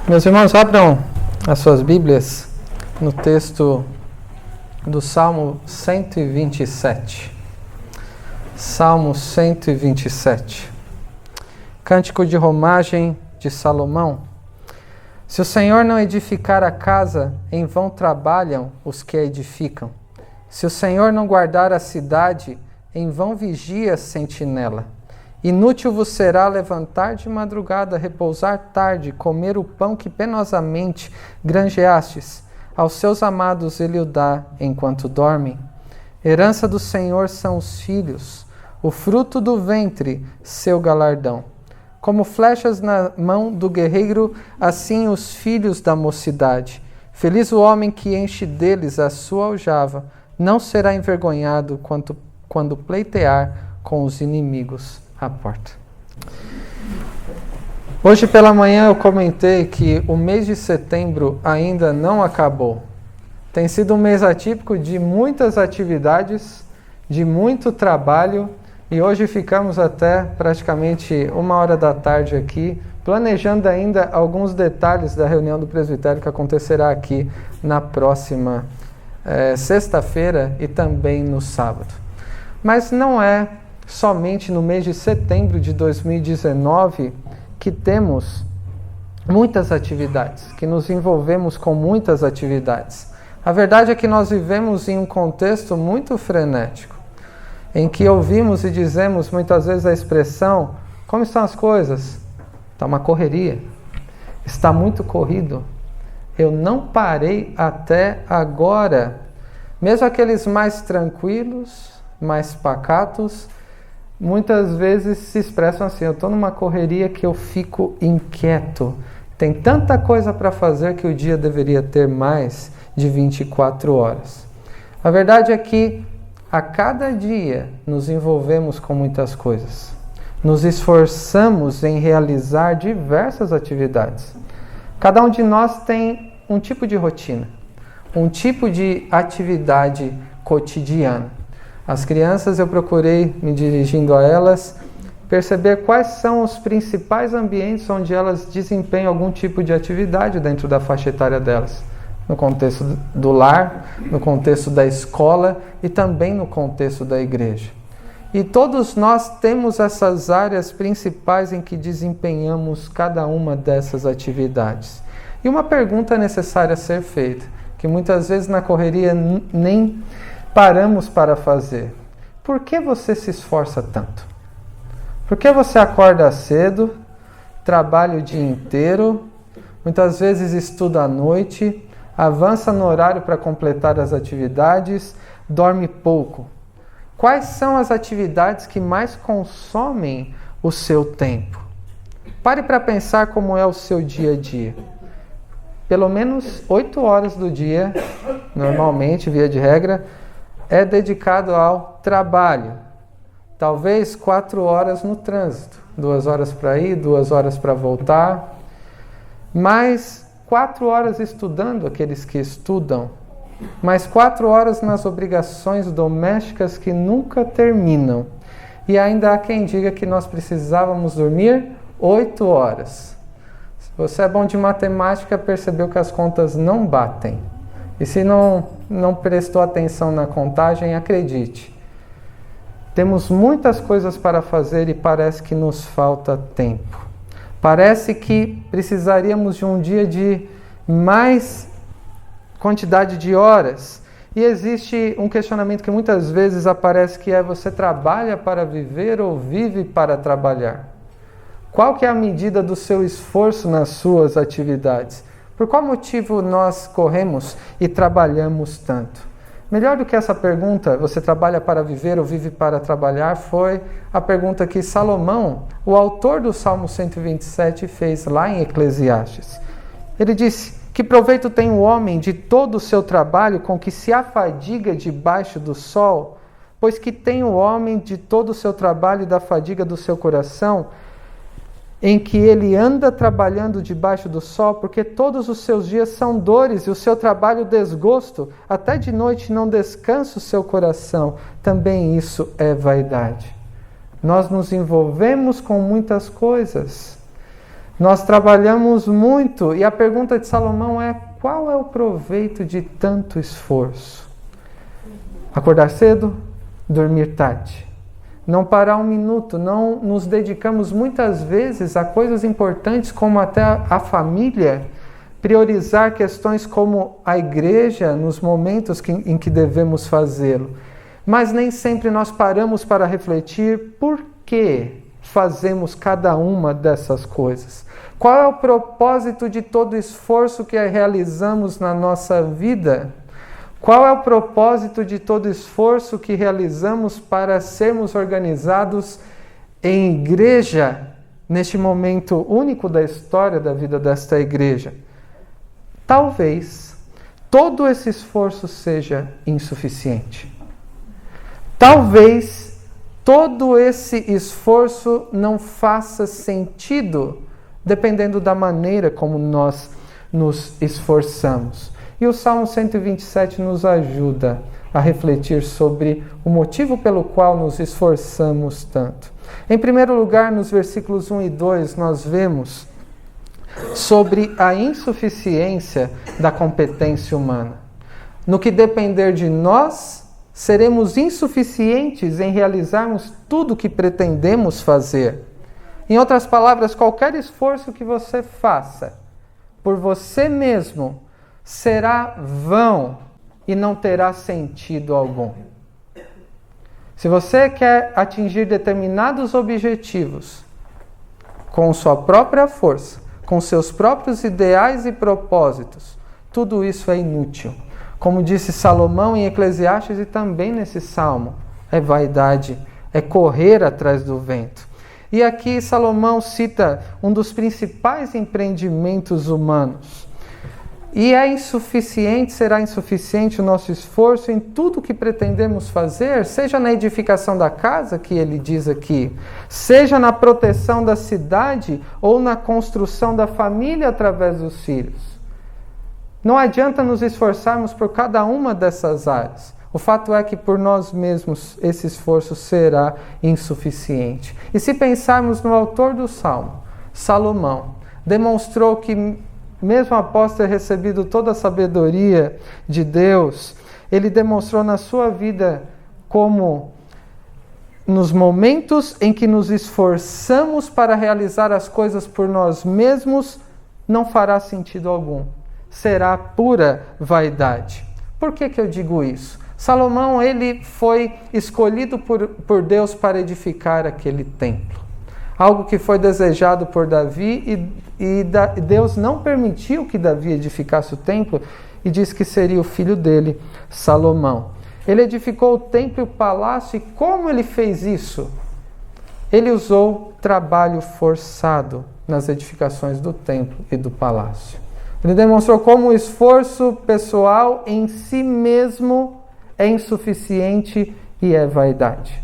Meus irmãos, abram as suas Bíblias no texto do Salmo 127. Salmo 127. Cântico de romagem de Salomão. Se o Senhor não edificar a casa, em vão trabalham os que a edificam. Se o Senhor não guardar a cidade, em vão vigia a sentinela. Inútil vos será levantar de madrugada, repousar tarde, comer o pão que penosamente granjeastes. Aos seus amados ele o dá enquanto dormem. Herança do Senhor são os filhos, o fruto do ventre, seu galardão. Como flechas na mão do guerreiro, assim os filhos da mocidade. Feliz o homem que enche deles a sua aljava, não será envergonhado quando pleitear com os inimigos à porta. Hoje pela manhã eu comentei que o mês de setembro ainda não acabou. Tem sido um mês atípico de muitas atividades, de muito trabalho, e hoje ficamos até praticamente 13h aqui, planejando ainda alguns detalhes da reunião do presbitério que acontecerá aqui na próxima sexta-feira e também no sábado. Mas não é somente no mês de setembro de 2019 que temos muitas atividades, que nos envolvemos com muitas atividades. A verdade é que nós vivemos em um contexto muito frenético, em que ouvimos e dizemos muitas vezes a expressão: como estão as coisas? Está uma correria, está muito corrido, eu não parei até agora. Mesmo aqueles mais tranquilos, mais pacatos, muitas vezes se expressam assim: eu estou numa correria que eu fico inquieto. Tem tanta coisa para fazer que o dia deveria ter mais de 24 horas. A verdade é que a cada dia nos envolvemos com muitas coisas. Nos esforçamos em realizar diversas atividades. Cada um de nós tem um tipo de rotina, um tipo de atividade cotidiana. As crianças, eu procurei, me dirigindo a elas, perceber quais são os principais ambientes onde elas desempenham algum tipo de atividade dentro da faixa etária delas. No contexto do lar, no contexto da escola e também no contexto da igreja. E todos nós temos essas áreas principais em que desempenhamos cada uma dessas atividades. E uma pergunta necessária a ser feita, que muitas vezes na correria nem paramos para fazer: por que você se esforça tanto? Por que você acorda cedo, trabalha o dia inteiro, muitas vezes estuda à noite, avança no horário para completar as atividades, dorme pouco? Quais são as atividades que mais consomem o seu tempo? Pare para pensar como é o seu dia a dia. Pelo menos 8 horas do dia, normalmente, via de regra, é dedicado ao trabalho. Talvez 4 horas no trânsito. 2 horas para ir, 2 horas para voltar. Mais 4 horas estudando, aqueles que estudam. Mais 4 horas nas obrigações domésticas que nunca terminam. E ainda há quem diga que nós precisávamos dormir 8 horas. Se você é bom de matemática, percebeu que as contas não batem. E se não prestou atenção na contagem, acredite. Temos muitas coisas para fazer e parece que nos falta tempo. Parece que precisaríamos de um dia de mais quantidade de horas. E existe um questionamento que muitas vezes aparece, que é: você trabalha para viver ou vive para trabalhar? Qual que é a medida do seu esforço nas suas atividades? Por qual motivo nós corremos e trabalhamos tanto? Melhor do que essa pergunta, você trabalha para viver ou vive para trabalhar, foi a pergunta que Salomão, o autor do Salmo 127, fez lá em Eclesiastes. Ele disse: que proveito tem o homem de todo o seu trabalho com que se afadiga debaixo do sol? Pois que tem o homem de todo o seu trabalho e da fadiga do seu coração, em que ele anda trabalhando debaixo do sol, porque todos os seus dias são dores e o seu trabalho desgosto, até de noite não descansa o seu coração. Também isso é vaidade. Nós nos envolvemos com muitas coisas. Nós trabalhamos muito e a pergunta de Salomão é: qual é o proveito de tanto esforço? Acordar cedo, dormir tarde. Não parar um minuto, não nos dedicamos muitas vezes a coisas importantes como até a família, priorizar questões como a igreja nos momentos em que devemos fazê-lo. Mas nem sempre nós paramos para refletir por que fazemos cada uma dessas coisas. Qual é o propósito de todo o esforço que realizamos na nossa vida? Qual é o propósito de todo o esforço que realizamos para sermos organizados em igreja, neste momento único da história da vida desta igreja? Talvez todo esse esforço seja insuficiente. Talvez todo esse esforço não faça sentido, dependendo da maneira como nós nos esforçamos. E o Salmo 127 nos ajuda a refletir sobre o motivo pelo qual nos esforçamos tanto. Em primeiro lugar, nos versículos 1 e 2, nós vemos sobre a insuficiência da competência humana. No que depender de nós, seremos insuficientes em realizarmos tudo o que pretendemos fazer. Em outras palavras, qualquer esforço que você faça por você mesmo será vão e não terá sentido algum. Se você quer atingir determinados objetivos com sua própria força, com seus próprios ideais e propósitos, tudo isso é inútil. Como disse Salomão em Eclesiastes e também nesse salmo, é vaidade, é correr atrás do vento. E aqui Salomão cita um dos principais empreendimentos humanos. E será insuficiente o nosso esforço em tudo que pretendemos fazer, seja na edificação da casa, que ele diz aqui, seja na proteção da cidade ou na construção da família através dos filhos. Não adianta nos esforçarmos por cada uma dessas áreas. O fato é que por nós mesmos esse esforço será insuficiente. E se pensarmos no autor do Salmo, Salomão, demonstrou que mesmo após ter recebido toda a sabedoria de Deus, ele demonstrou na sua vida como nos momentos em que nos esforçamos para realizar as coisas por nós mesmos, não fará sentido algum. Será pura vaidade. Por que eu digo isso? Salomão, ele foi escolhido por Deus para edificar aquele templo. Algo que foi desejado por Davi e Deus não permitiu que Davi edificasse o templo e disse que seria o filho dele, Salomão. Ele edificou o templo e o palácio e como ele fez isso? Ele usou trabalho forçado nas edificações do templo e do palácio. Ele demonstrou como o esforço pessoal em si mesmo é insuficiente e é vaidade.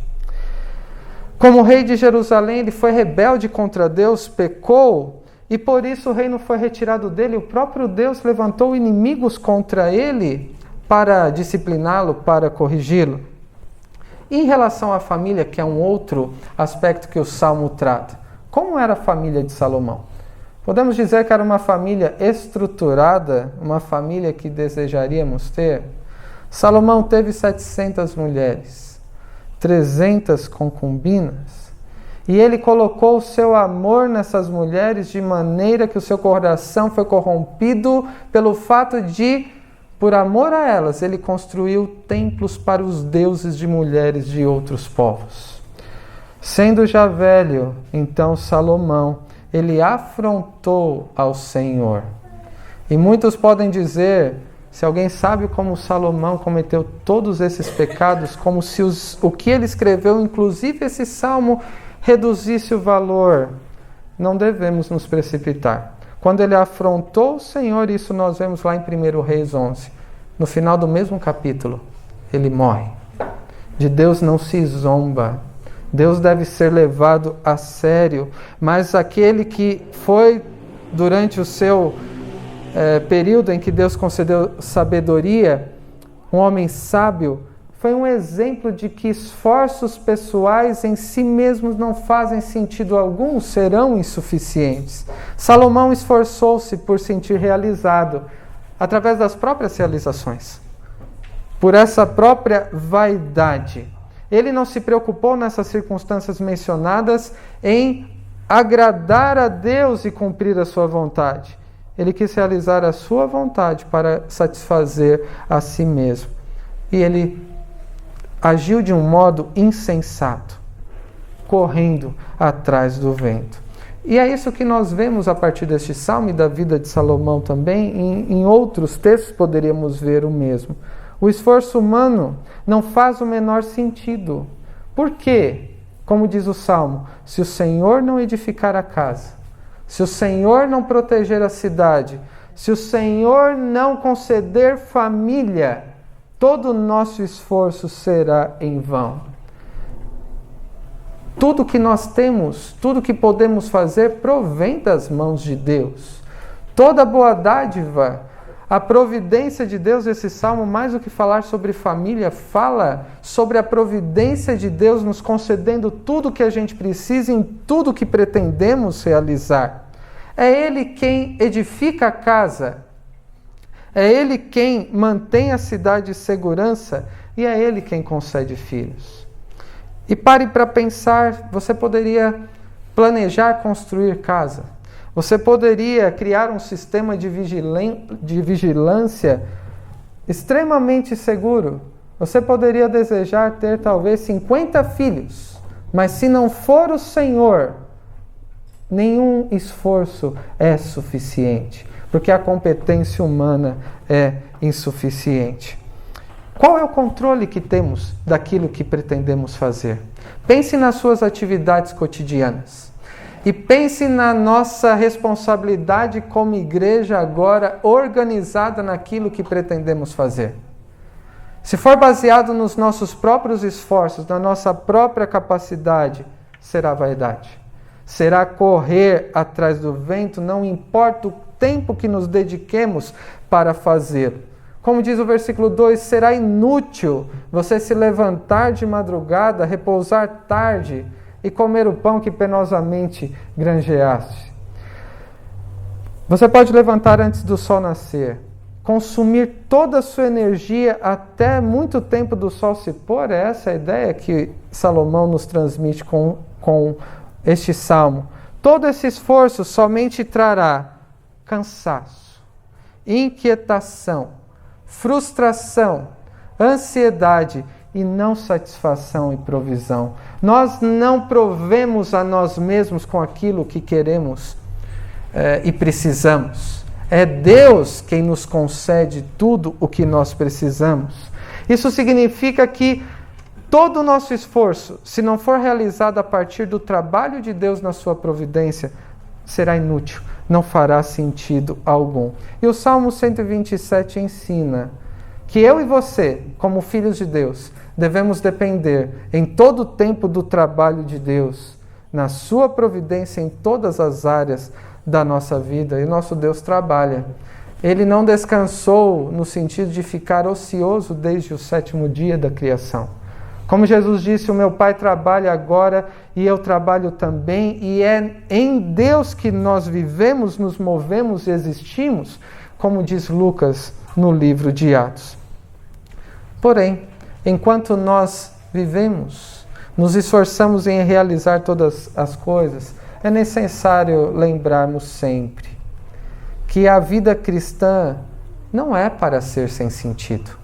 Como rei de Jerusalém, ele foi rebelde contra Deus, pecou, e por isso o reino foi retirado dele. O próprio Deus levantou inimigos contra ele para discipliná-lo, para corrigi-lo. Em relação à família, que é um outro aspecto que o Salmo trata, como era a família de Salomão? Podemos dizer que era uma família estruturada, uma família que desejaríamos ter? Salomão teve 700 mulheres. 300 concubinas, e ele colocou o seu amor nessas mulheres de maneira que o seu coração foi corrompido pelo fato de, por amor a elas, ele construiu templos para os deuses de mulheres de outros povos. Sendo já velho, então Salomão, ele afrontou ao Senhor. E muitos podem dizer, se alguém sabe como Salomão cometeu todos esses pecados, como se o que ele escreveu, inclusive esse salmo, reduzisse o valor, não devemos nos precipitar. Quando ele afrontou o Senhor, isso nós vemos lá em 1 Reis 11, no final do mesmo capítulo, ele morre. De Deus não se zomba, Deus deve ser levado a sério, mas aquele que foi durante o seu período em que Deus concedeu sabedoria, um homem sábio, foi um exemplo de que esforços pessoais em si mesmos não fazem sentido algum, serão insuficientes. Salomão esforçou-se por sentir realizado através das próprias realizações, por essa própria vaidade. Ele não se preocupou nessas circunstâncias mencionadas em agradar a Deus e cumprir a sua vontade. Ele quis realizar a sua vontade para satisfazer a si mesmo. E ele agiu de um modo insensato, correndo atrás do vento. E é isso que nós vemos a partir deste salmo e da vida de Salomão também. Em outros textos poderíamos ver o mesmo. O esforço humano não faz o menor sentido. Por quê? Como diz o salmo, se o Senhor não edificar a casa, se o Senhor não proteger a cidade, se o Senhor não conceder família, todo o nosso esforço será em vão. Tudo que nós temos, tudo que podemos fazer, provém das mãos de Deus. Toda boa dádiva, a providência de Deus, esse salmo, mais do que falar sobre família, fala sobre a providência de Deus nos concedendo tudo que a gente precisa em tudo que pretendemos realizar. É Ele quem edifica a casa, é Ele quem mantém a cidade em segurança e é Ele quem concede filhos. E pare para pensar, você poderia planejar construir casa. Você poderia criar um sistema de vigilância extremamente seguro. Você poderia desejar ter talvez 50 filhos, mas se não for o Senhor, nenhum esforço é suficiente, porque a competência humana é insuficiente. Qual é o controle que temos daquilo que pretendemos fazer? Pense nas suas atividades cotidianas. E pense na nossa responsabilidade como igreja agora organizada naquilo que pretendemos fazer. Se for baseado nos nossos próprios esforços, na nossa própria capacidade, será vaidade. Será correr atrás do vento, não importa o tempo que nos dediquemos para fazê-lo. Como diz o versículo 2, será inútil você se levantar de madrugada, repousar tarde e comer o pão que penosamente granjeaste. Você pode levantar antes do sol nascer, consumir toda a sua energia até muito tempo do sol se pôr. Essa é a ideia que Salomão nos transmite com este salmo. Todo esse esforço somente trará cansaço, inquietação, frustração, ansiedade e não satisfação e provisão. Nós não provemos a nós mesmos com aquilo que queremos e precisamos. É Deus quem nos concede tudo o que nós precisamos. Isso significa que todo o nosso esforço, se não for realizado a partir do trabalho de Deus na sua providência, será inútil, não fará sentido algum. E o Salmo 127 ensina que eu e você, como filhos de Deus, devemos depender em todo o tempo do trabalho de Deus, na sua providência em todas as áreas da nossa vida. E nosso Deus trabalha. Ele não descansou no sentido de ficar ocioso desde o 7º dia da criação. Como Jesus disse, o meu Pai trabalha agora e eu trabalho também, e é em Deus que nós vivemos, nos movemos e existimos, como diz Lucas no livro de Atos. Porém, enquanto nós vivemos, nos esforçamos em realizar todas as coisas, é necessário lembrarmos sempre que a vida cristã não é para ser sem sentido.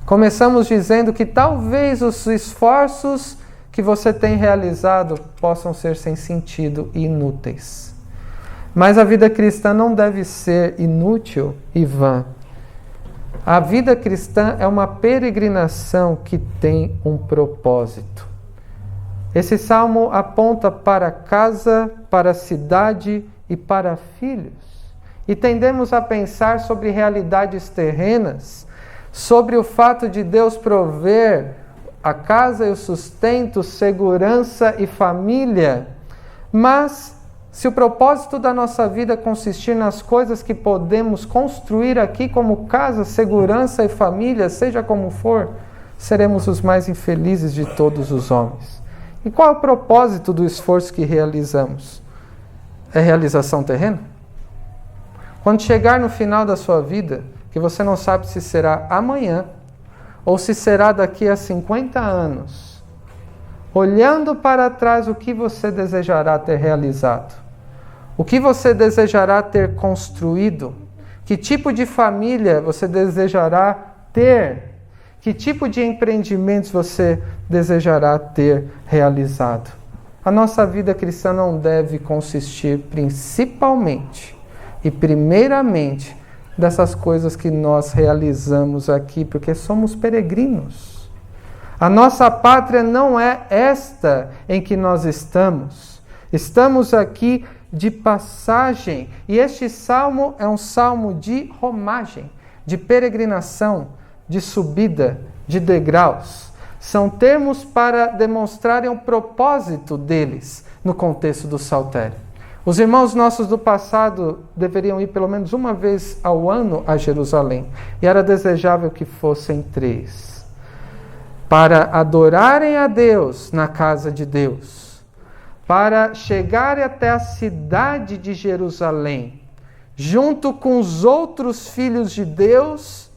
Começamos dizendo que talvez os esforços que você tem realizado possam ser sem sentido e inúteis. Mas a vida cristã não deve ser inútil e vã. A vida cristã é uma peregrinação que tem um propósito. Esse salmo aponta para casa, para a cidade e para filhos. E tendemos a pensar sobre realidades terrenas, sobre o fato de Deus prover a casa e o sustento, segurança e família. Mas se o propósito da nossa vida consistir nas coisas que podemos construir aqui como casa, segurança e família, seja como for, seremos os mais infelizes de todos os homens. E qual é o propósito do esforço que realizamos? É realização terrena? Quando chegar no final da sua vida, que você não sabe se será amanhã ou se será daqui a 50 anos, olhando para trás, o que você desejará ter realizado? O que você desejará ter construído? Que tipo de família você desejará ter? Que tipo de empreendimentos você desejará ter realizado? A nossa vida cristã não deve consistir principalmente e primeiramente dessas coisas que nós realizamos aqui, porque somos peregrinos. A nossa pátria não é esta em que nós estamos. Estamos aqui de passagem, e este salmo é um salmo de romagem, de peregrinação, de subida, de degraus. São termos para demonstrarem o propósito deles no contexto do saltério. Os irmãos nossos do passado deveriam ir pelo menos uma vez ao ano a Jerusalém, e era desejável que fossem 3, para adorarem a Deus na casa de Deus, para chegarem até a cidade de Jerusalém, junto com os outros filhos de Deus,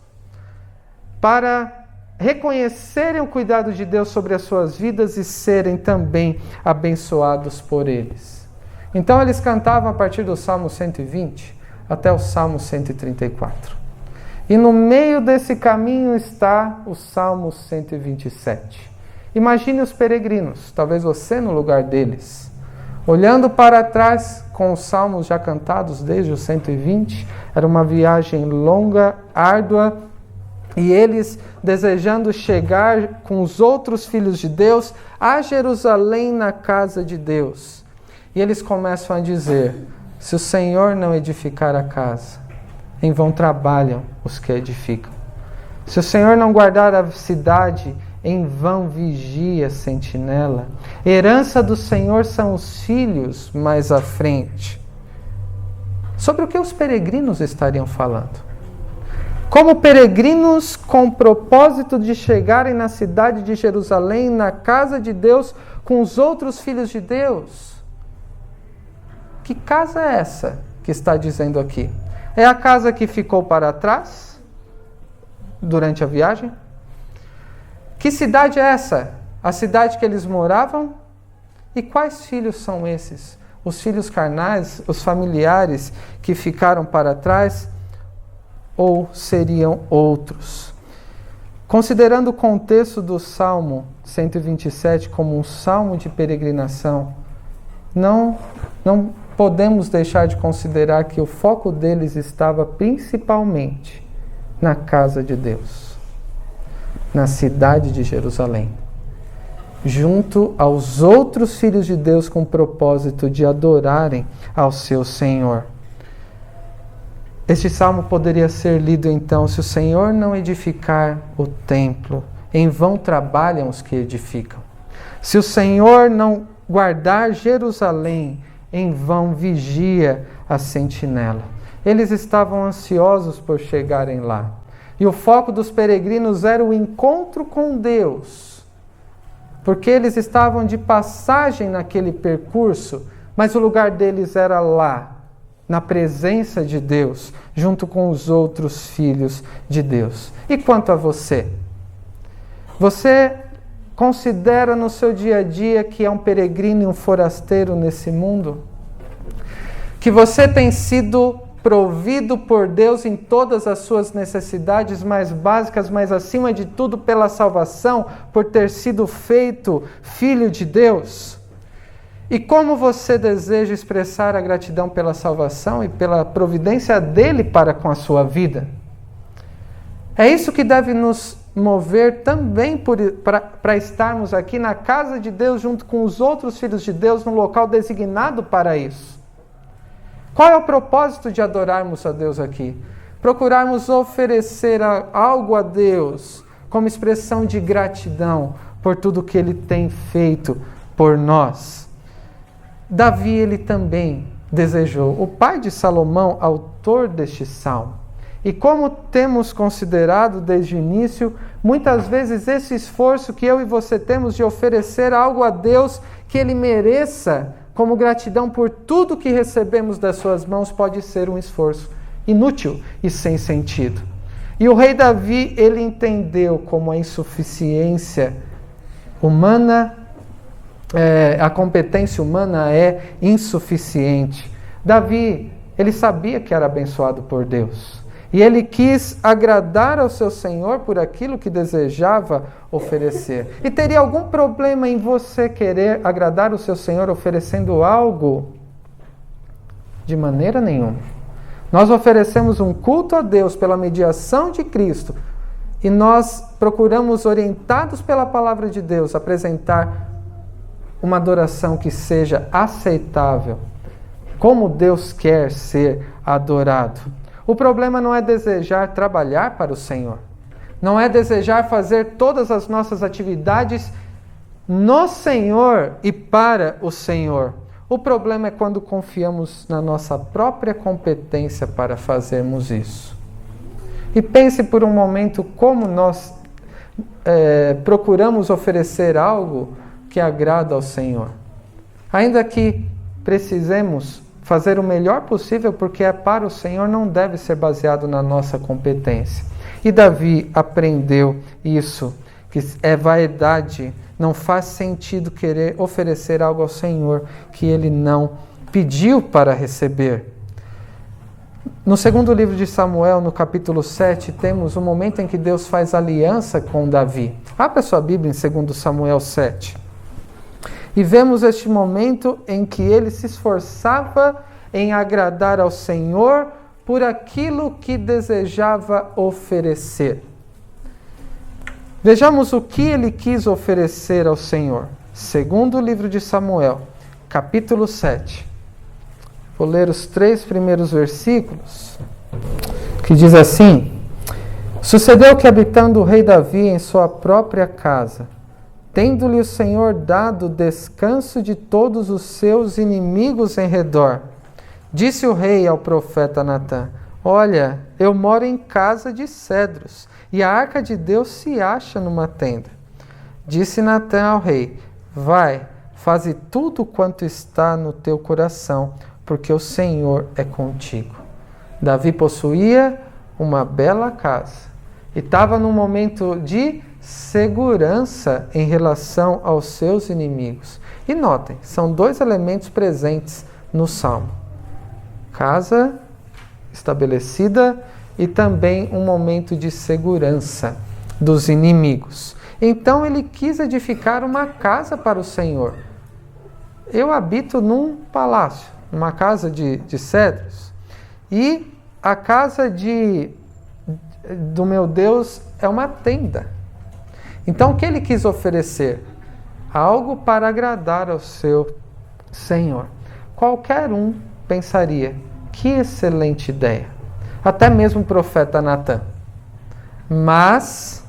para reconhecerem o cuidado de Deus sobre as suas vidas e serem também abençoados por eles. Então eles cantavam a partir do Salmo 120 até o Salmo 134. E no meio desse caminho está o Salmo 127. Imagine os peregrinos, talvez você no lugar deles, olhando para trás com os salmos já cantados desde o 120, era uma viagem longa, árdua, e eles desejando chegar com os outros filhos de Deus a Jerusalém, na casa de Deus. E eles começam a dizer: se o Senhor não edificar a casa, em vão trabalham os que edificam. Se o Senhor não guardar a cidade, em vão vigia a sentinela. Herança do Senhor são os filhos mais à frente. Sobre o que os peregrinos estariam falando? Como peregrinos com o propósito de chegarem na cidade de Jerusalém, na casa de Deus, com os outros filhos de Deus. Que casa é essa que está dizendo aqui? É a casa que ficou para trás durante a viagem? Que cidade é essa? A cidade que eles moravam? E quais filhos são esses? Os filhos carnais, os familiares que ficaram para trás? Ou seriam outros? Considerando o contexto do Salmo 127 como um salmo de peregrinação, não podemos deixar de considerar que o foco deles estava principalmente na casa de Deus, na cidade de Jerusalém, junto aos outros filhos de Deus com o propósito de adorarem ao seu Senhor. Este salmo poderia ser lido então: se o Senhor não edificar o templo, em vão trabalham os que edificam. Se o Senhor não guardar Jerusalém, em vão vigia a sentinela. Eles estavam ansiosos por chegarem lá. E o foco dos peregrinos era o encontro com Deus, porque eles estavam de passagem naquele percurso, mas o lugar deles era lá, na presença de Deus, junto com os outros filhos de Deus. E quanto a você? Você considera no seu dia a dia que é um peregrino e um forasteiro nesse mundo? Que você tem sido provido por Deus em todas as suas necessidades mais básicas, mas acima de tudo pela salvação, por ter sido feito filho de Deus? E como você deseja expressar a gratidão pela salvação e pela providência dele para com a sua vida? É isso que deve nos mover também para estarmos aqui na casa de Deus, junto com os outros filhos de Deus, no local designado para isso. Qual é o propósito de adorarmos a Deus aqui? Procurarmos oferecer algo a Deus como expressão de gratidão por tudo que Ele tem feito por nós. Davi, ele também desejou. O pai de Salomão, autor deste salmo, E como temos considerado desde o início, muitas vezes esse esforço que eu e você temos de oferecer algo a Deus que Ele mereça, como gratidão por tudo que recebemos das suas mãos, pode ser um esforço inútil e sem sentido. E o rei Davi, ele entendeu como a insuficiência humana, a competência humana é insuficiente. Davi, ele sabia que era abençoado por Deus. E ele quis agradar ao seu Senhor por aquilo que desejava oferecer. E teria algum problema em você querer agradar o seu Senhor oferecendo algo? De maneira nenhuma. Nós oferecemos um culto a Deus pela mediação de Cristo. E nós procuramos, orientados pela palavra de Deus, apresentar uma adoração que seja aceitável, como Deus quer ser adorado. O problema não é desejar trabalhar para o Senhor. Não é desejar fazer todas as nossas atividades no Senhor e para o Senhor. O problema é quando confiamos na nossa própria competência para fazermos isso. E pense por um momento como nós procuramos oferecer algo que agrada ao Senhor. Ainda que precisemos fazer o melhor possível, porque é para o Senhor, não deve ser baseado na nossa competência. E Davi aprendeu isso, que é vaidade, não faz sentido querer oferecer algo ao Senhor que ele não pediu para receber. No segundo livro de Samuel, no capítulo 7, temos um momento em que Deus faz aliança com Davi. Abra sua Bíblia em 2 Samuel 7. E vemos este momento em que ele se esforçava em agradar ao Senhor por aquilo que desejava oferecer. Vejamos o que ele quis oferecer ao Senhor. Segundo livro de Samuel, capítulo 7. Vou ler os 3 primeiros versículos, que diz assim: Sucedeu que, habitando o rei Davi em sua própria casa, tendo-lhe o Senhor dado descanso de todos os seus inimigos em redor, disse o rei ao profeta Natã: Olha, eu moro em casa de cedros, e a arca de Deus se acha numa tenda. Disse Natã ao rei: Vai, faze tudo quanto está no teu coração, porque o Senhor é contigo. Davi possuía uma bela casa e estava num momento de segurança em relação aos seus inimigos. E notem, são 2 elementos presentes no Salmo: casa estabelecida e também um momento de segurança dos inimigos. Então ele quis edificar uma casa para o Senhor. Eu habito num palácio, numa casa de cedros, e a casa do meu Deus é uma tenda. Então o que ele quis oferecer? Algo para agradar ao seu Senhor. Qualquer um pensaria: que excelente ideia. Até mesmo o profeta Natã. Mas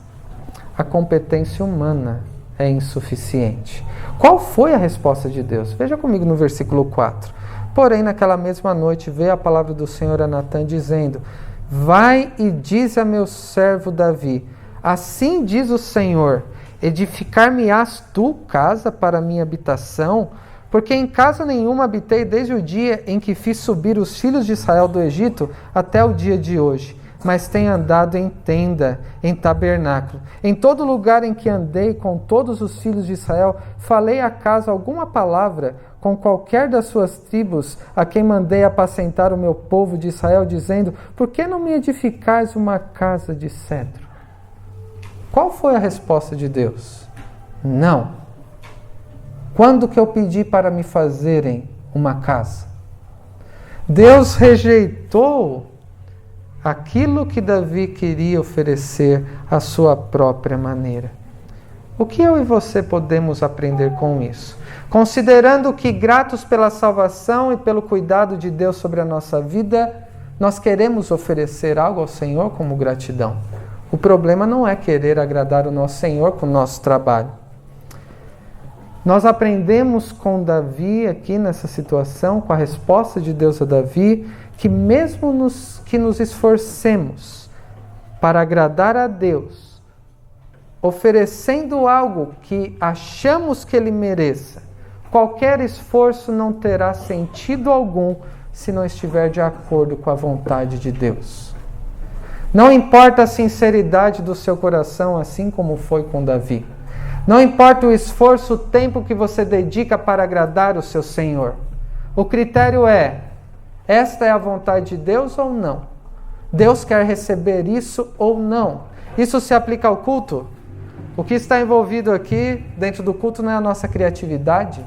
a competência humana é insuficiente. Qual foi a resposta de Deus? Veja comigo no versículo 4. Porém, naquela mesma noite veio a palavra do Senhor a Natã, dizendo: Vai e dize a meu servo Davi: Assim diz o Senhor: Edificar-me-ás tu casa para minha habitação? Porque em casa nenhuma habitei desde o dia em que fiz subir os filhos de Israel do Egito até o dia de hoje. Mas tenho andado em tenda, em tabernáculo. Em todo lugar em que andei com todos os filhos de Israel, falei acaso alguma palavra com qualquer das suas tribos, a quem mandei apacentar o meu povo de Israel, dizendo: Por que não me edificais uma casa de cedro? Qual foi a resposta de Deus? Não. Quando que eu pedi para me fazerem uma casa? Deus rejeitou aquilo que Davi queria oferecer à sua própria maneira. O que eu e você podemos aprender com isso? Considerando que, gratos pela salvação e pelo cuidado de Deus sobre a nossa vida, nós queremos oferecer algo ao Senhor como gratidão. O problema não é querer agradar o nosso Senhor com o nosso trabalho. Nós aprendemos com Davi aqui nessa situação, com a resposta de Deus a Davi, que mesmo que nos esforcemos para agradar a Deus, oferecendo algo que achamos que Ele mereça, qualquer esforço não terá sentido algum se não estiver de acordo com a vontade de Deus. Não importa a sinceridade do seu coração, assim como foi com Davi. Não importa o esforço, o tempo que você dedica para agradar o seu Senhor. O critério é: esta é a vontade de Deus ou não? Deus quer receber isso ou não? Isso se aplica ao culto? O que está envolvido aqui dentro do culto não é a nossa criatividade,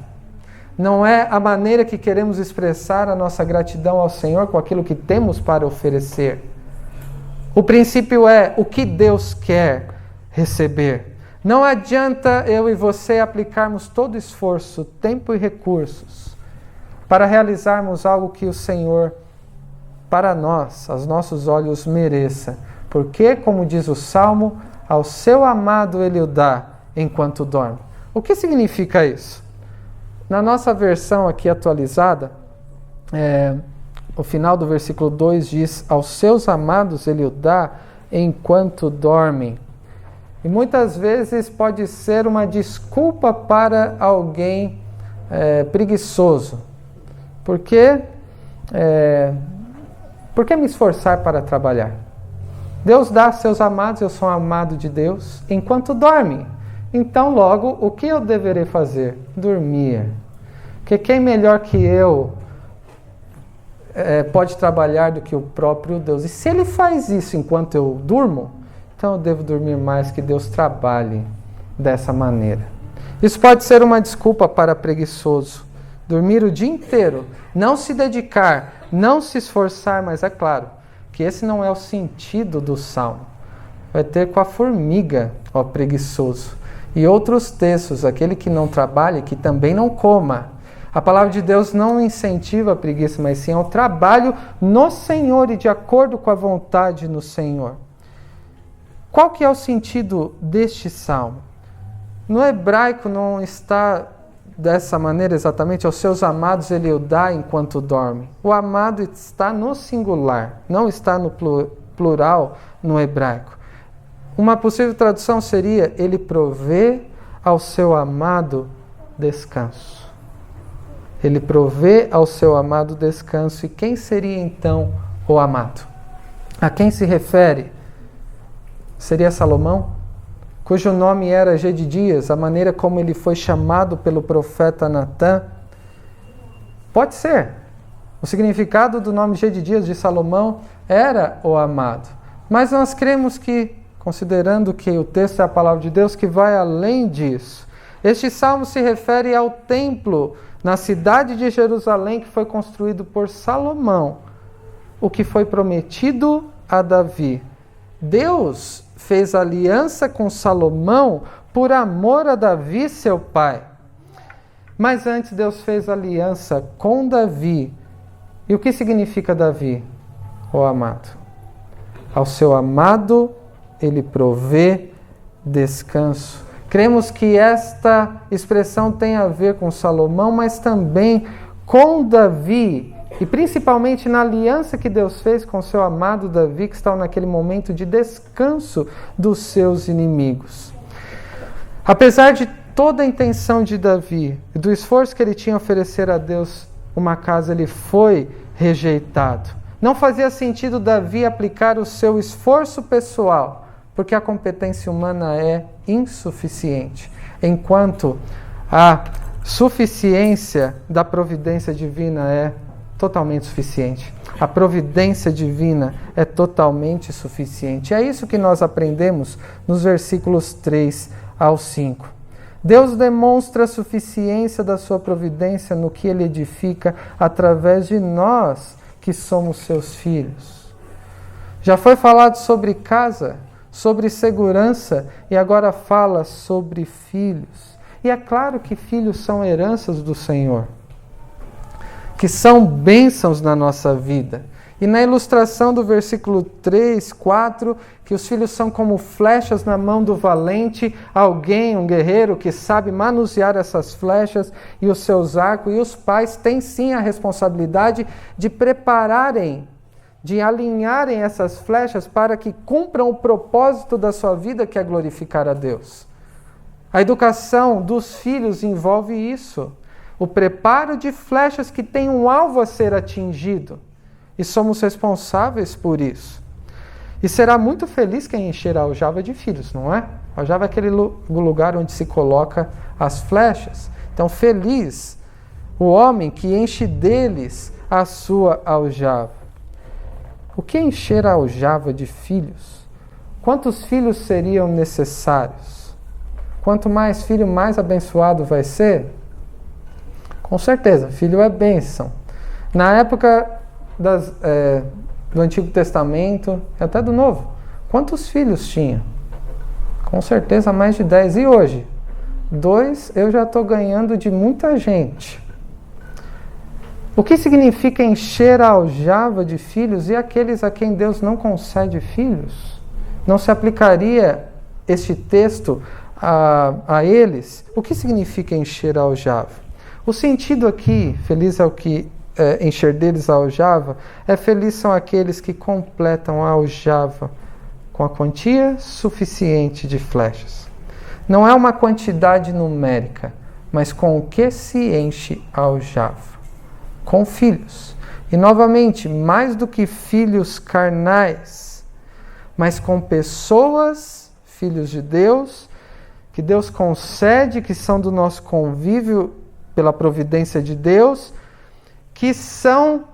não é a maneira que queremos expressar a nossa gratidão ao Senhor com aquilo que temos para oferecer. O princípio é o que Deus quer receber. Não adianta eu e você aplicarmos todo esforço, tempo e recursos para realizarmos algo que o Senhor, para nós, aos nossos olhos, mereça. Porque, como diz o Salmo, ao seu amado Ele o dá enquanto dorme. O que significa isso? Na nossa versão aqui atualizada, o final do versículo 2 diz: aos seus amados Ele o dá enquanto dormem. E muitas vezes pode ser uma desculpa para alguém preguiçoso. Por que me esforçar para trabalhar? Deus dá a seus amados, eu sou amado de Deus, enquanto dorme. Então, logo, o que eu deverei fazer? Dormir. Porque quem melhor que eu pode trabalhar do que o próprio Deus? E se Ele faz isso enquanto eu durmo, então eu devo dormir mais, que Deus trabalhe dessa maneira. Isso pode ser uma desculpa para preguiçoso. Dormir o dia inteiro, não se dedicar, não se esforçar, mas é claro que esse não é o sentido do Salmo. Vai ter com a formiga, ó preguiçoso. E outros textos, aquele que não trabalha, que também não coma. A palavra de Deus não incentiva a preguiça, mas sim ao trabalho no Senhor e de acordo com a vontade no Senhor. Qual que é o sentido deste salmo? No hebraico não está dessa maneira exatamente: aos seus amados Ele o dá enquanto dorme. O amado está no singular, não está no plural no hebraico. Uma possível tradução seria: Ele provê ao seu amado descanso. Ele provê ao seu amado descanso. E quem seria então o amado? A quem se refere? Seria Salomão, cujo nome era Gedidias, a maneira como ele foi chamado pelo profeta Natã? Pode ser. O significado do nome Gedidias de Salomão era o amado. Mas nós cremos que, considerando que o texto é a palavra de Deus, que vai além disso. Este salmo se refere ao templo na cidade de Jerusalém, que foi construído por Salomão, o que foi prometido a Davi. Deus fez aliança com Salomão por amor a Davi, seu pai. Mas antes Deus fez aliança com Davi. E o que significa Davi? O amado. Ao seu amado Ele provê descanso. Cremos que esta expressão tem a ver com Salomão, mas também com Davi, e principalmente na aliança que Deus fez com seu amado Davi, que estava naquele momento de descanso dos seus inimigos. Apesar de toda a intenção de Davi, e do esforço que ele tinha a oferecer a Deus uma casa, ele foi rejeitado. Não fazia sentido Davi aplicar o seu esforço pessoal, porque a competência humana é insuficiente, enquanto a suficiência da providência divina é totalmente suficiente. A providência divina é totalmente suficiente. É isso que nós aprendemos nos versículos 3 ao 5. Deus demonstra a suficiência da sua providência no que Ele edifica através de nós, que somos seus filhos. Já foi falado sobre casa, sobre segurança, e agora fala sobre filhos. E é claro que filhos são heranças do Senhor, que são bênçãos na nossa vida. E na ilustração do versículo 3, 4, que os filhos são como flechas na mão do valente, alguém, um guerreiro que sabe manusear essas flechas e os seus arcos, e os pais têm sim a responsabilidade de prepararem, de alinharem essas flechas para que cumpram o propósito da sua vida, que é glorificar a Deus. A educação dos filhos envolve isso, o preparo de flechas que têm um alvo a ser atingido. E somos responsáveis por isso. E será muito feliz quem encher a aljava de filhos, não é? A aljava é aquele lugar onde se coloca as flechas. Então, feliz o homem que enche deles a sua aljava. O que é encher a aljava de filhos? Quantos filhos seriam necessários? Quanto mais filho, mais abençoado vai ser? Com certeza, filho é bênção. Na época do Antigo Testamento, até do Novo, quantos filhos tinha? Com certeza mais de 10. E hoje? 2 eu já estou ganhando de muita gente. O que significa encher a aljava de filhos e aqueles a quem Deus não concede filhos? Não se aplicaria este texto a eles? O que significa encher a aljava? O sentido aqui, feliz é o que encher deles a aljava, feliz são aqueles que completam a aljava com a quantia suficiente de flechas. Não é uma quantidade numérica, mas com o que se enche a aljava. Com filhos. E novamente, mais do que filhos carnais, mas com pessoas, filhos de Deus, que Deus concede, que são do nosso convívio pela providência de Deus, que são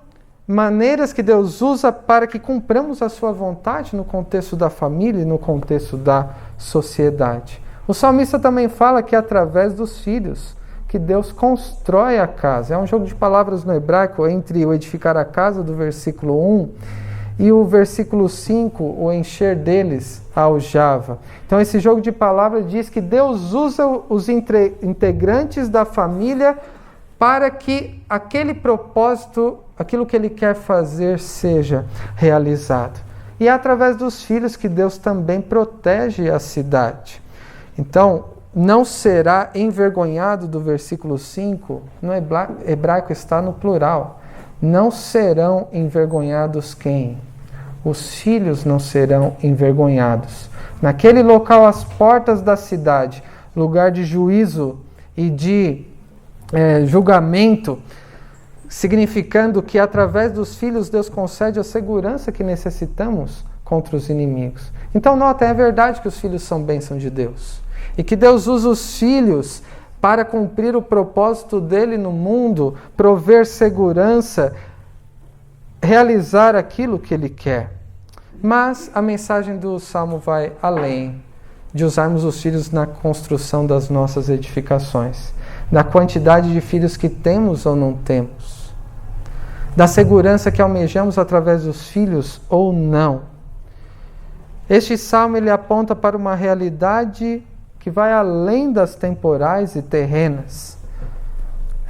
maneiras que Deus usa para que cumpramos a sua vontade no contexto da família e no contexto da sociedade. O salmista também fala que é através dos filhos que Deus constrói a casa. É um jogo de palavras no hebraico entre o edificar a casa, do versículo 1, e o versículo 5, o encher deles a aljava. Então esse jogo de palavras diz que Deus usa os integrantes da família para que aquele propósito, aquilo que Ele quer fazer, seja realizado. E é através dos filhos que Deus também protege a cidade. Então, não será envergonhado, do versículo 5, no hebraico está no plural. Não serão envergonhados quem? Os filhos não serão envergonhados. Naquele local, as portas da cidade, lugar de juízo e de julgamento, significando que através dos filhos Deus concede a segurança que necessitamos contra os inimigos. Então nota, é verdade que os filhos são bênção de Deus e que Deus usa os filhos para cumprir o propósito dele no mundo, prover segurança, realizar aquilo que ele quer. Mas a mensagem do Salmo vai além de usarmos os filhos na construção das nossas edificações, da quantidade de filhos que temos ou não temos, da segurança que almejamos através dos filhos ou não. Este salmo ele aponta para uma realidade que vai além das temporais e terrenas.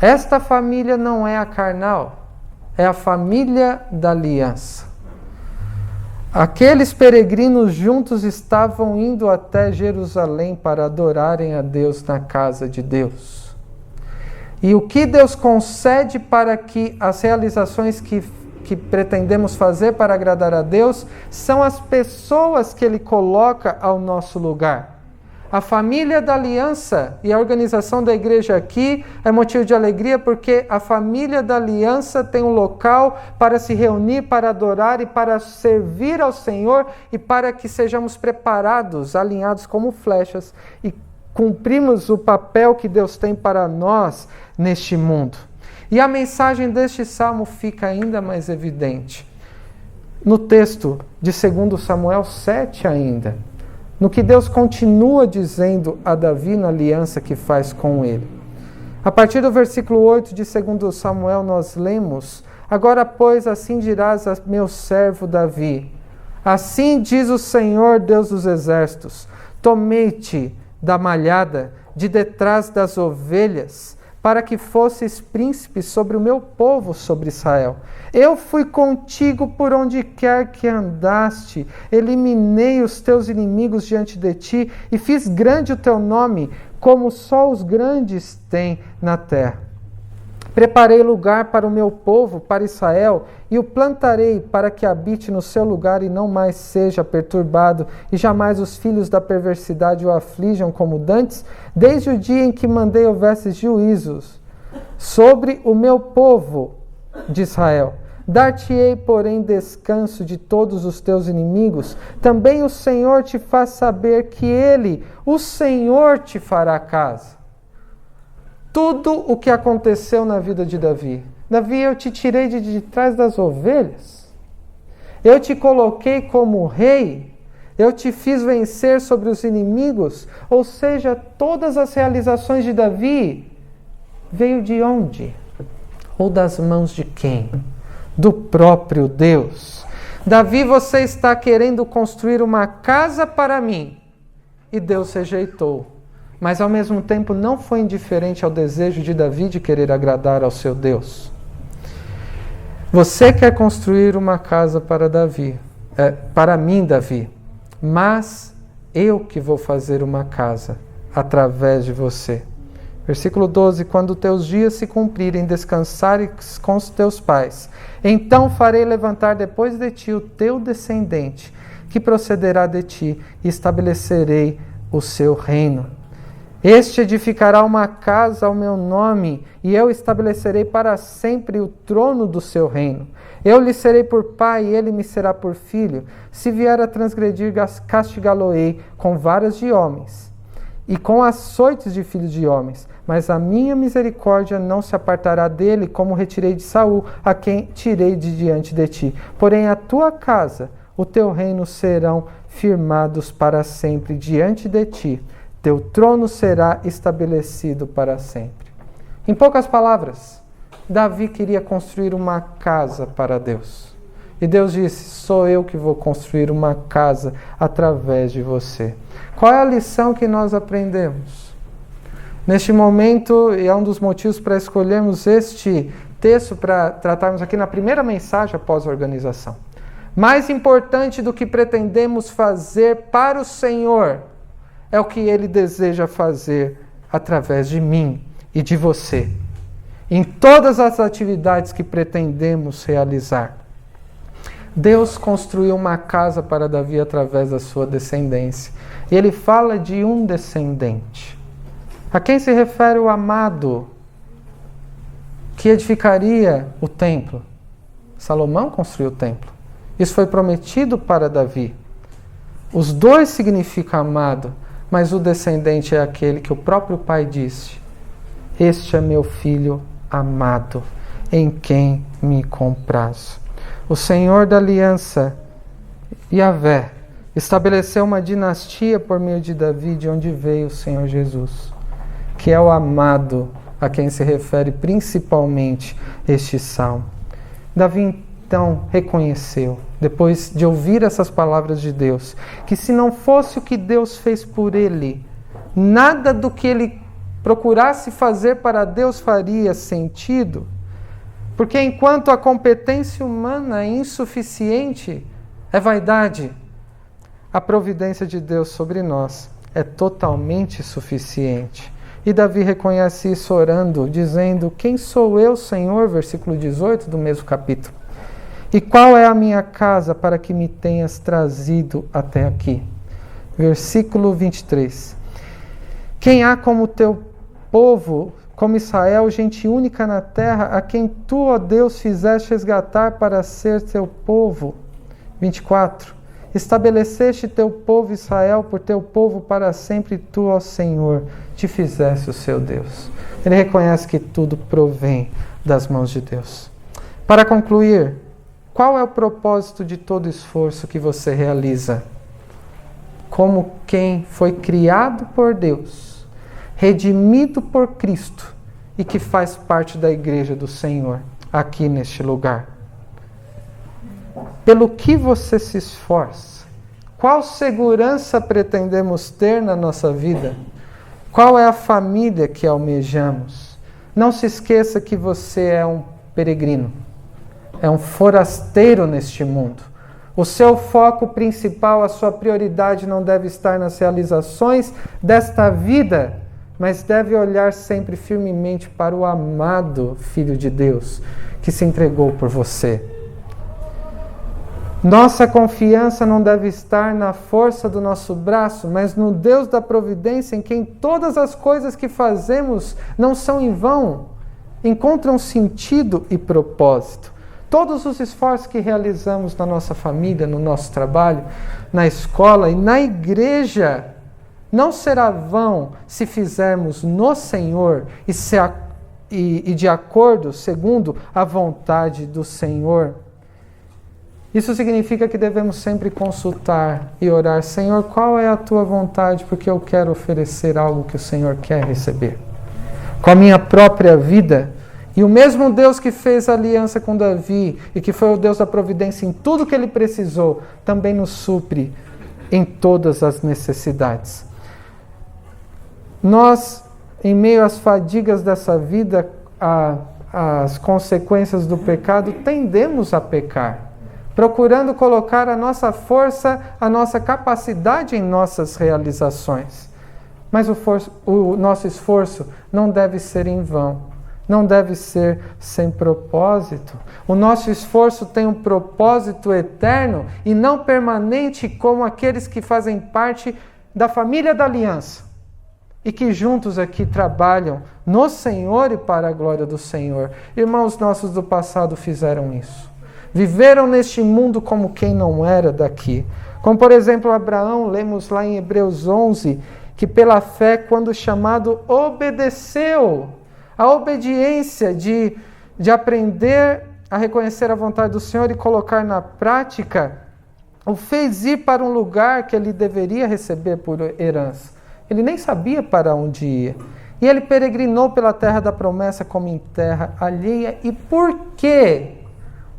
Esta família não é a carnal, é a família da aliança. Aqueles peregrinos juntos estavam indo até Jerusalém para adorarem a Deus na casa de Deus. E o que Deus concede para que as realizações que pretendemos fazer para agradar a Deus são as pessoas que Ele coloca ao nosso lugar. A família da aliança e a organização da igreja aqui é motivo de alegria porque a família da aliança tem um local para se reunir, para adorar e para servir ao Senhor e para que sejamos preparados, alinhados como flechas e cumprimos o papel que Deus tem para nós neste mundo. E a mensagem deste salmo fica ainda mais evidente no texto de 2 Samuel 7 ainda, no que Deus continua dizendo a Davi na aliança que faz com ele. A partir do versículo 8 de 2 Samuel nós lemos: Agora, pois, assim dirás a meu servo Davi, assim diz o Senhor Deus dos exércitos, tomei-te da malhada, de detrás das ovelhas, para que fosses príncipe sobre o meu povo, sobre Israel. Eu fui contigo por onde quer que andaste, eliminei os teus inimigos diante de ti e fiz grande o teu nome, como só os grandes têm na terra. Preparei lugar para o meu povo, para Israel, e o plantarei para que habite no seu lugar e não mais seja perturbado, e jamais os filhos da perversidade o aflijam como dantes, desde o dia em que mandei houvesse juízos sobre o meu povo de Israel. Dar-te-ei, porém, descanso de todos os teus inimigos. Também o Senhor te faz saber que Ele, o Senhor, te fará casa. Tudo o que aconteceu na vida de Davi. Davi, eu te tirei de trás das ovelhas. Eu te coloquei como rei. Eu te fiz vencer sobre os inimigos. Ou seja, todas as realizações de Davi veio de onde? Ou das mãos de quem? Do próprio Deus. Davi, você está querendo construir uma casa para mim. E Deus rejeitou. Mas ao mesmo tempo não foi indiferente ao desejo de Davi de querer agradar ao seu Deus. Você quer construir uma casa para Davi, para mim, Davi, mas eu que vou fazer uma casa através de você. Versículo 12, quando teus dias se cumprirem, descansares com os teus pais, então farei levantar depois de ti o teu descendente, que procederá de ti, e estabelecerei o seu reino. Este edificará uma casa ao meu nome, e eu estabelecerei para sempre o trono do seu reino. Eu lhe serei por pai, e ele me será por filho. Se vier a transgredir, castigá-lo-ei com varas de homens, e com açoites de filhos de homens. Mas a minha misericórdia não se apartará dele, como retirei de Saul, a quem tirei de diante de ti. Porém, a tua casa, o teu reino serão firmados para sempre diante de ti. Teu trono será estabelecido para sempre. Em poucas palavras, Davi queria construir uma casa para Deus. E Deus disse, sou eu que vou construir uma casa através de você. Qual é a lição que nós aprendemos? Neste momento, e é um dos motivos para escolhermos este texto para tratarmos aqui na primeira mensagem após a organização. Mais importante do que pretendemos fazer para o Senhor é o que Ele deseja fazer através de mim e de você, em todas as atividades que pretendemos realizar. Deus construiu uma casa para Davi através da sua descendência. E Ele fala de um descendente. A quem se refere o amado que edificaria o templo? Salomão construiu o templo. Isso foi prometido para Davi. Os dois significam amado, mas o descendente é aquele que o próprio pai disse: este é meu filho amado, em quem me comprazo. O Senhor da aliança, Yahvé, estabeleceu uma dinastia por meio de Davi, de onde veio o Senhor Jesus, que é o amado a quem se refere principalmente este salmo. Davi então reconheceu, depois de ouvir essas palavras de Deus, que se não fosse o que Deus fez por ele, nada do que ele procurasse fazer para Deus faria sentido, porque enquanto a competência humana é insuficiente, é vaidade, a providência de Deus sobre nós é totalmente suficiente. E Davi reconhece isso orando, dizendo: quem sou eu, Senhor? Versículo 18 do mesmo capítulo. E qual é a minha casa para que me tenhas trazido até aqui? Versículo 23. Quem há como teu povo, como Israel, gente única na terra, a quem tu, ó Deus, fizeste resgatar para ser teu povo? 24. Estabeleceste teu povo Israel por teu povo para sempre, tu, ó Senhor, te fizeste o seu Deus. Ele reconhece que tudo provém das mãos de Deus. Para concluir, qual é o propósito de todo esforço que você realiza? Como quem foi criado por Deus, redimido por Cristo e que faz parte da igreja do Senhor, aqui neste lugar. Pelo que você se esforça? Qual segurança pretendemos ter na nossa vida? Qual é a família que almejamos? Não se esqueça que você é um peregrino, é um forasteiro neste mundo. O seu foco principal, a sua prioridade não deve estar nas realizações desta vida, mas deve olhar sempre firmemente para o amado Filho de Deus, que se entregou por você. Nossa confiança não deve estar na força do nosso braço, mas no Deus da providência, em quem todas as coisas que fazemos não são em vão, encontram sentido e propósito. Todos os esforços que realizamos na nossa família, no nosso trabalho, na escola e na igreja, não será vão se fizermos no Senhor e de acordo, segundo a vontade do Senhor. Isso significa que devemos sempre consultar e orar: Senhor, qual é a tua vontade? Porque eu quero oferecer algo que o Senhor quer receber. Com a minha própria vida. E o mesmo Deus que fez a aliança com Davi e que foi o Deus da providência em tudo que ele precisou, também nos supre em todas as necessidades. Nós, em meio às fadigas dessa vida, às consequências do pecado, tendemos a pecar, procurando colocar a nossa força, a nossa capacidade em nossas realizações. Mas o nosso esforço não deve ser em vão. Não deve ser sem propósito. O nosso esforço tem um propósito eterno e não permanente, como aqueles que fazem parte da família da aliança e que juntos aqui trabalham no Senhor e para a glória do Senhor. Irmãos nossos do passado fizeram isso. Viveram neste mundo como quem não era daqui. Como, por exemplo, Abraão, lemos lá em Hebreus 11, que pela fé, quando chamado, obedeceu. A obediência de aprender a reconhecer a vontade do Senhor e colocar na prática, o fez ir para um lugar que ele deveria receber por herança. Ele nem sabia para onde ia. E ele peregrinou pela terra da promessa como em terra alheia. E por quê?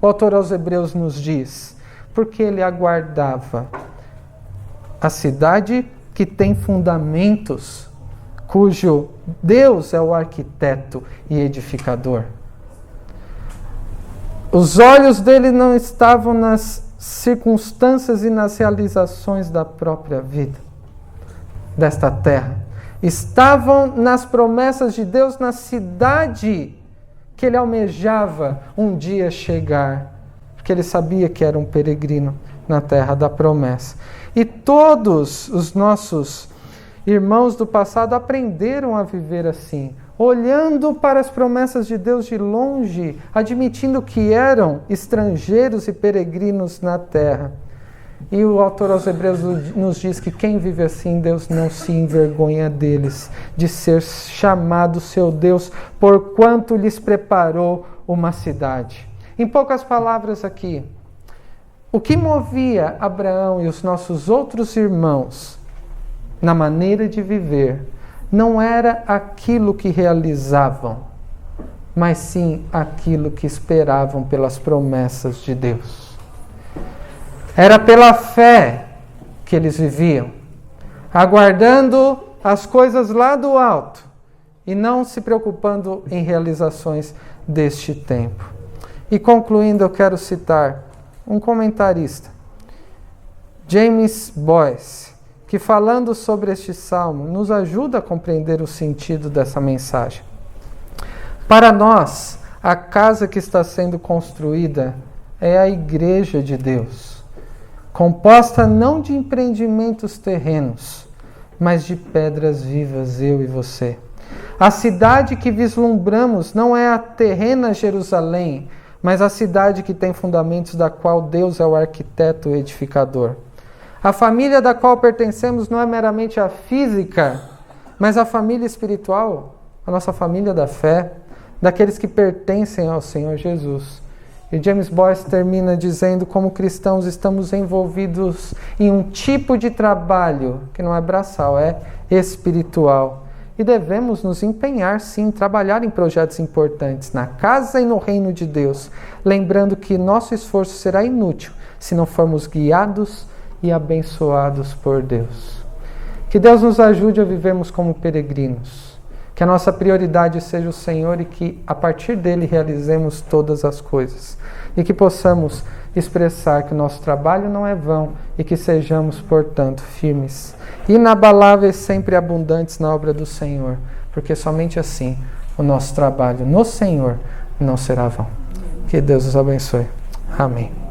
O autor aos Hebreus nos diz: porque ele aguardava a cidade que tem fundamentos, cujo Deus é o arquiteto e edificador. Os olhos dele não estavam nas circunstâncias e nas realizações da própria vida, desta terra. Estavam nas promessas de Deus, na cidade que ele almejava um dia chegar, porque ele sabia que era um peregrino na terra da promessa. E todos os nossos irmãos do passado aprenderam a viver assim, olhando para as promessas de Deus de longe, admitindo que eram estrangeiros e peregrinos na terra. E o autor aos Hebreus nos diz que quem vive assim, Deus não se envergonha deles, de ser chamado seu Deus, porquanto lhes preparou uma cidade. Em poucas palavras aqui, o que movia Abraão e os nossos outros irmãos na maneira de viver, não era aquilo que realizavam, mas sim aquilo que esperavam pelas promessas de Deus. Era pela fé que eles viviam, aguardando as coisas lá do alto e não se preocupando em realizações deste tempo. E concluindo, eu quero citar um comentarista, James Boyce, que falando sobre este salmo, nos ajuda a compreender o sentido dessa mensagem. Para nós, a casa que está sendo construída é a igreja de Deus, composta não de empreendimentos terrenos, mas de pedras vivas, eu e você. A cidade que vislumbramos não é a terrena Jerusalém, mas a cidade que tem fundamentos, da qual Deus é o arquiteto e edificador. A família da qual pertencemos não é meramente a física, mas a família espiritual, a nossa família da fé, daqueles que pertencem ao Senhor Jesus. E James Boyce termina dizendo: como cristãos estamos envolvidos em um tipo de trabalho que não é braçal, é espiritual. E devemos nos empenhar, sim, trabalhar em projetos importantes na casa e no reino de Deus, lembrando que nosso esforço será inútil se não formos guiados e abençoados por Deus. Que Deus nos ajude a vivermos como peregrinos, Que a nossa prioridade seja o Senhor e que a partir dele realizemos todas as coisas. E que possamos expressar que o nosso trabalho não é vão e que sejamos, portanto, firmes, inabaláveis, sempre abundantes na obra do Senhor, porque somente assim o nosso trabalho no Senhor não será vão. Que Deus os abençoe. Amém.